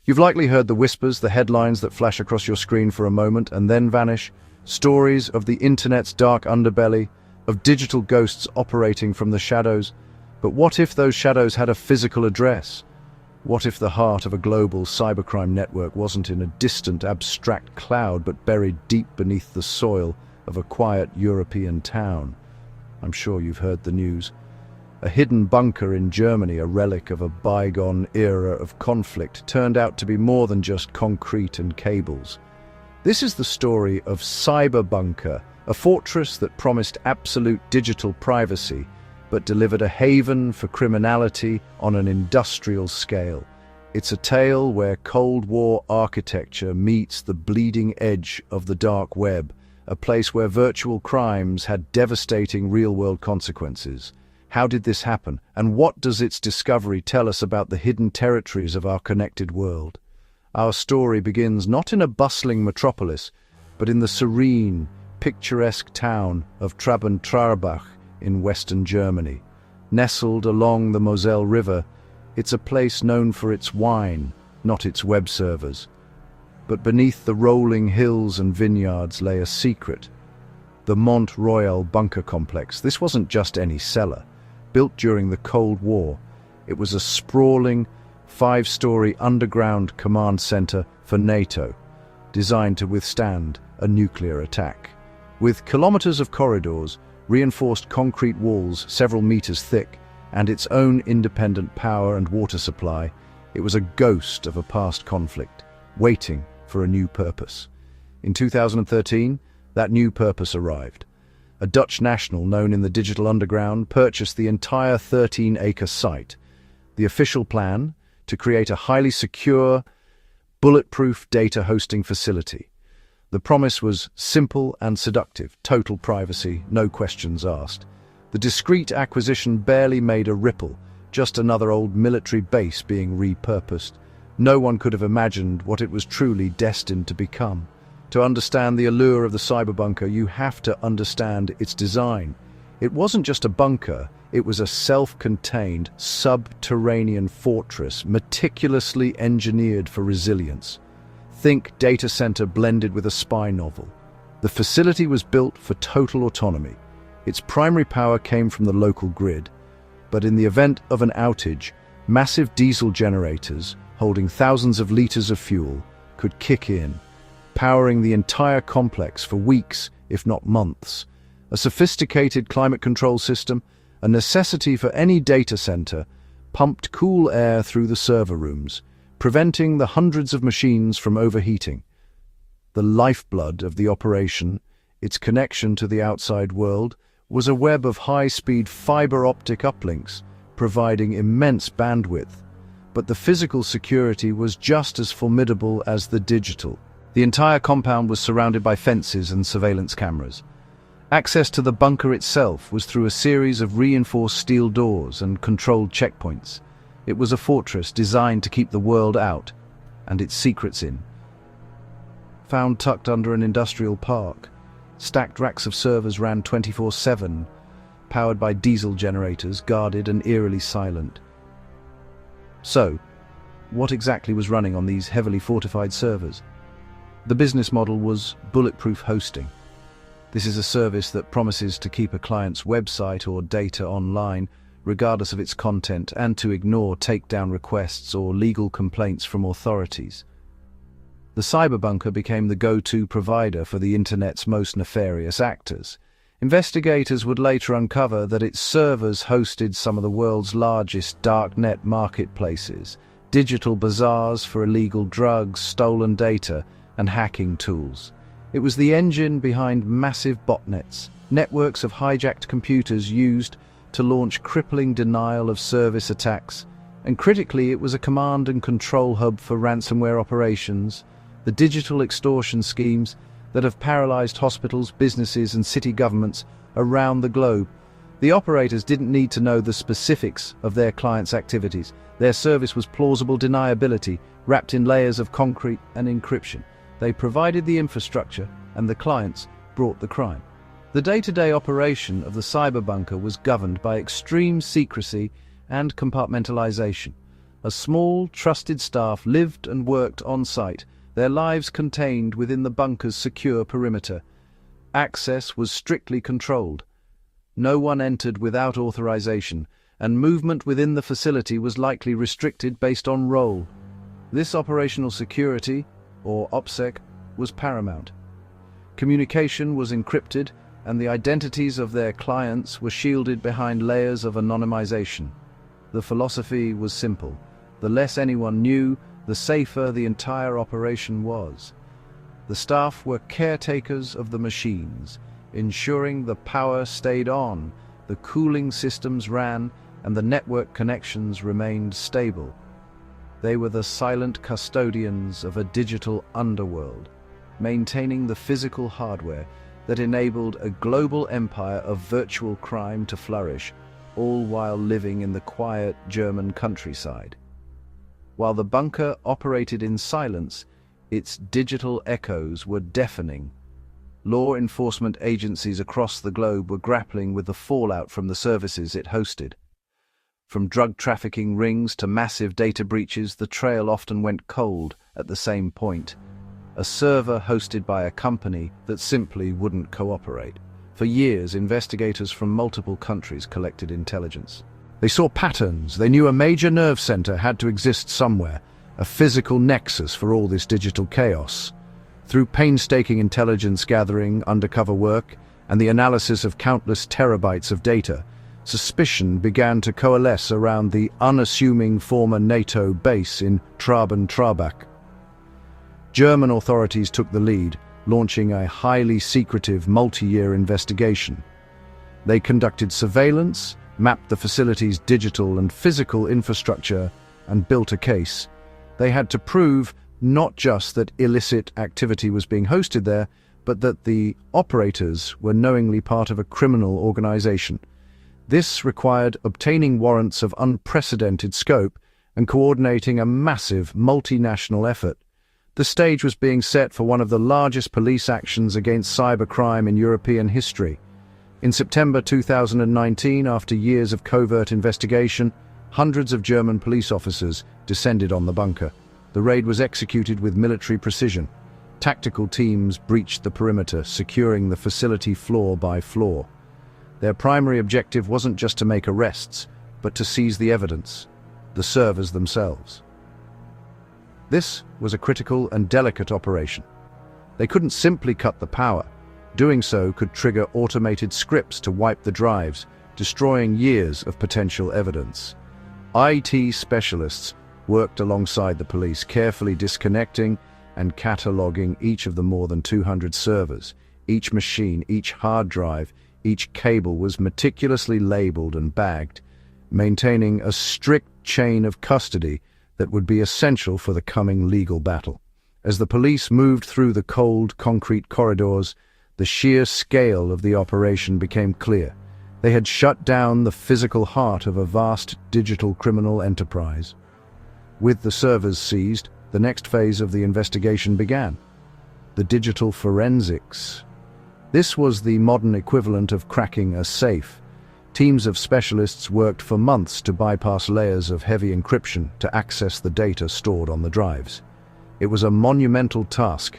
You've likely heard the whispers, the headlines that flash across your screen for a moment and then vanish, stories of the internet's dark underbelly, of digital ghosts operating from the shadows. But what if those shadows had a physical address? What if the heart of a global cybercrime network wasn't in a distant, abstract cloud, but buried deep beneath the soil of a quiet European town? I'm sure you've heard the news. A hidden bunker in Germany, a relic of a bygone era of conflict, turned out to be more than just concrete and cables. This is the story of Cyberbunker, a fortress that promised absolute digital privacy, but delivered a haven for criminality on an industrial scale. It's a tale where Cold War architecture meets the bleeding edge of the dark web, a place where virtual crimes had devastating real-world consequences. How did this happen, and what does its discovery tell us about the hidden territories of our connected world? Our story begins not in a bustling metropolis, but in the serene, picturesque town of Traben-Trarbach in western Germany. Nestled along the Moselle River, it's a place known for its wine, not its web servers. But beneath the rolling hills and vineyards lay a secret. The Mont Royal bunker complex. This wasn't just any cellar. Built during the Cold War, it was a sprawling, 5-story underground command center for NATO, designed to withstand a nuclear attack. With kilometers of corridors, reinforced concrete walls several meters thick, and its own independent power and water supply, it was a ghost of a past conflict, waiting for a new purpose. In 2013, that new purpose arrived. A Dutch national known in the digital underground purchased the entire 13-acre site. The official plan? To create a highly secure, bulletproof data hosting facility. The promise was simple and seductive: total privacy, no questions asked. The discreet acquisition barely made a ripple, just another old military base being repurposed. No one could have imagined what it was truly destined to become. To understand the allure of the cyberbunker, you have to understand its design. It wasn't just a bunker, it was a self-contained, subterranean fortress meticulously engineered for resilience. Think data center blended with a spy novel. The facility was built for total autonomy. Its primary power came from the local grid, but in the event of an outage, massive diesel generators, holding thousands of liters of fuel, could kick in, powering the entire complex for weeks, if not months. A sophisticated climate control system, a necessity for any data center, pumped cool air through the server rooms, preventing the hundreds of machines from overheating. The lifeblood of the operation, its connection to the outside world, was a web of high-speed fiber optic uplinks, providing immense bandwidth. But the physical security was just as formidable as the digital. The entire compound was surrounded by fences and surveillance cameras. Access to the bunker itself was through a series of reinforced steel doors and controlled checkpoints. It was a fortress designed to keep the world out and its secrets in. Found tucked under an industrial park, stacked racks of servers ran 24/7, powered by diesel generators, guarded and eerily silent. So, what exactly was running on these heavily fortified servers? The business model was bulletproof hosting. This is a service that promises to keep a client's website or data online, regardless of its content, and to ignore takedown requests or legal complaints from authorities. The cyberbunker became the go-to provider for the internet's most nefarious actors. Investigators would later uncover that its servers hosted some of the world's largest darknet marketplaces, digital bazaars for illegal drugs, stolen data, and hacking tools. It was the engine behind massive botnets, networks of hijacked computers used to launch crippling denial-of-service attacks, and critically, it was a command and control hub for ransomware operations, the digital extortion schemes that have paralyzed hospitals, businesses, and city governments around the globe. The operators didn't need to know the specifics of their clients' activities. Their service was plausible deniability, wrapped in layers of concrete and encryption. They provided the infrastructure, and the clients brought the crime. The day-to-day operation of the cyberbunker was governed by extreme secrecy and compartmentalization. A small, trusted staff lived and worked on-site, their lives contained within the bunker's secure perimeter. Access was strictly controlled. No one entered without authorization, and movement within the facility was likely restricted based on role. This operational security, or OPSEC, was paramount. Communication was encrypted, and the identities of their clients were shielded behind layers of anonymization. The philosophy was simple. The less anyone knew, the safer the entire operation was. The staff were caretakers of the machines, ensuring the power stayed on, the cooling systems ran, and the network connections remained stable. They were the silent custodians of a digital underworld, maintaining the physical hardware that enabled a global empire of virtual crime to flourish, all while living in the quiet German countryside. While the bunker operated in silence, its digital echoes were deafening. Law enforcement agencies across the globe were grappling with the fallout from the services it hosted. From drug trafficking rings to massive data breaches, the trail often went cold at the same point. A server hosted by a company that simply wouldn't cooperate. For years, investigators from multiple countries collected intelligence. They saw patterns. They knew a major nerve center had to exist somewhere, a physical nexus for all this digital chaos. Through painstaking intelligence gathering, undercover work, and the analysis of countless terabytes of data, suspicion began to coalesce around the unassuming former NATO base in Traben-Trarbach. German authorities took the lead, launching a highly secretive multi-year investigation. They conducted surveillance, mapped the facility's digital and physical infrastructure, and built a case. They had to prove not just that illicit activity was being hosted there, but that the operators were knowingly part of a criminal organization. This required obtaining warrants of unprecedented scope and coordinating a massive multinational effort. The stage was being set for one of the largest police actions against cybercrime in European history. In September 2019, after years of covert investigation, hundreds of German police officers descended on the bunker. The raid was executed with military precision. Tactical teams breached the perimeter, securing the facility floor by floor. Their primary objective wasn't just to make arrests, but to seize the evidence, the servers themselves. This was a critical and delicate operation. They couldn't simply cut the power. Doing so could trigger automated scripts to wipe the drives, destroying years of potential evidence. IT specialists worked alongside the police, carefully disconnecting and cataloging each of the more than 200 servers. Each machine, each hard drive, each cable was meticulously labeled and bagged, maintaining a strict chain of custody that would be essential for the coming legal battle. As the police moved through the cold, concrete corridors, the sheer scale of the operation became clear. They had shut down the physical heart of a vast digital criminal enterprise. With the servers seized, the next phase of the investigation began. The digital forensics. This was the modern equivalent of cracking a safe. Teams of specialists worked for months to bypass layers of heavy encryption to access the data stored on the drives. It was a monumental task.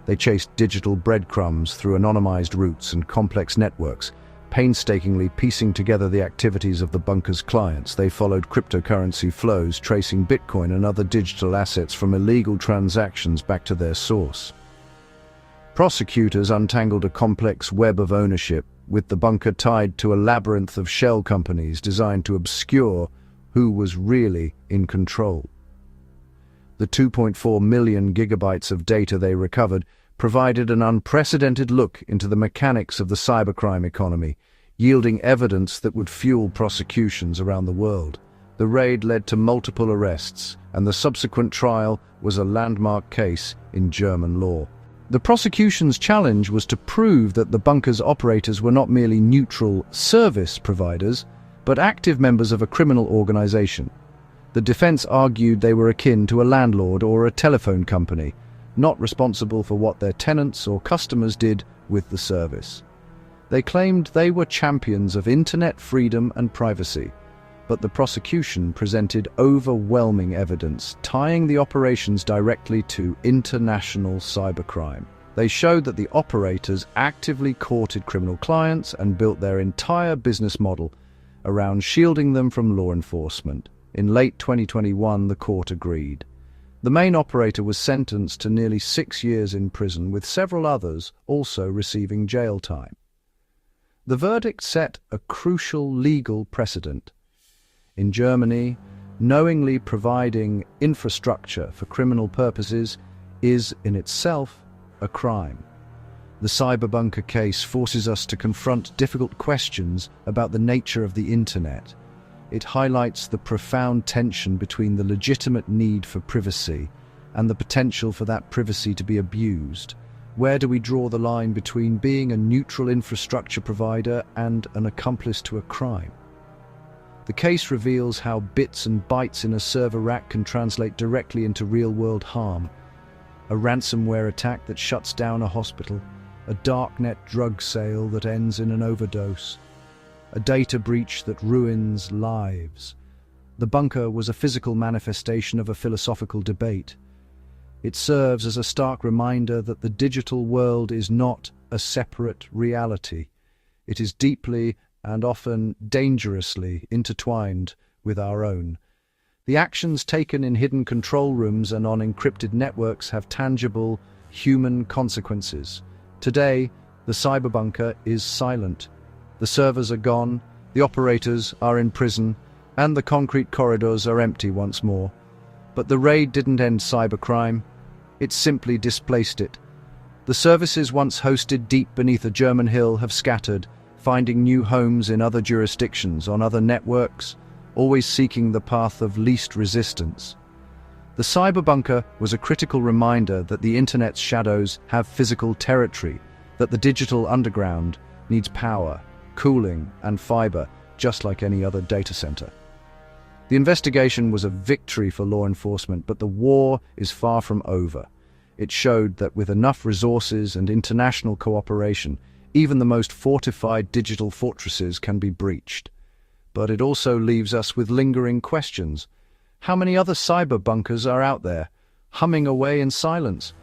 They chased digital breadcrumbs through anonymized routes and complex networks, painstakingly piecing together the activities of the bunker's clients. They followed cryptocurrency flows, tracing Bitcoin and other digital assets from illegal transactions back to their source. Prosecutors untangled a complex web of ownership, with the bunker tied to a labyrinth of shell companies designed to obscure who was really in control. The 2.4 million gigabytes of data they recovered provided an unprecedented look into the mechanics of the cybercrime economy, yielding evidence that would fuel prosecutions around the world. The raid led to multiple arrests, and the subsequent trial was a landmark case in German law. The prosecution's challenge was to prove that the bunker's operators were not merely neutral service providers, but active members of a criminal organization. The defense argued they were akin to a landlord or a telephone company, not responsible for what their tenants or customers did with the service. They claimed they were champions of internet freedom and privacy, but the prosecution presented overwhelming evidence tying the operations directly to international cybercrime. They showed that the operators actively courted criminal clients and built their entire business model around shielding them from law enforcement. In late 2021, the court agreed. The main operator was sentenced to nearly 6 years in prison, with several others also receiving jail time. The verdict set a crucial legal precedent. In Germany, knowingly providing infrastructure for criminal purposes is in itself a crime. The Cyberbunker case forces us to confront difficult questions about the nature of the internet. It highlights the profound tension between the legitimate need for privacy and the potential for that privacy to be abused. Where do we draw the line between being a neutral infrastructure provider and an accomplice to a crime? The case reveals how bits and bytes in a server rack can translate directly into real-world harm. A ransomware attack that shuts down a hospital, a darknet drug sale that ends in an overdose, a data breach that ruins lives. The bunker was a physical manifestation of a philosophical debate. It serves as a stark reminder that the digital world is not a separate reality. It is deeply and often dangerously intertwined with our own. The actions taken in hidden control rooms and on encrypted networks have tangible, human consequences. Today, the cyberbunker is silent. The servers are gone, the operators are in prison, and the concrete corridors are empty once more. But the raid didn't end cybercrime. It simply displaced it. The services once hosted deep beneath a German hill have scattered, finding new homes in other jurisdictions, on other networks, always seeking the path of least resistance. The cyberbunker was a critical reminder that the internet's shadows have physical territory, that the digital underground needs power, cooling, and fiber, just like any other data center. The investigation was a victory for law enforcement, but the war is far from over. It showed that with enough resources and international cooperation, even the most fortified digital fortresses can be breached. But it also leaves us with lingering questions. How many other cyber bunkers are out there, humming away in silence?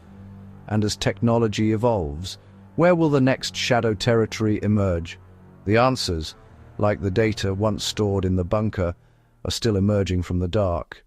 And as technology evolves, where will the next shadow territory emerge? The answers, like the data once stored in the bunker, are still emerging from the dark.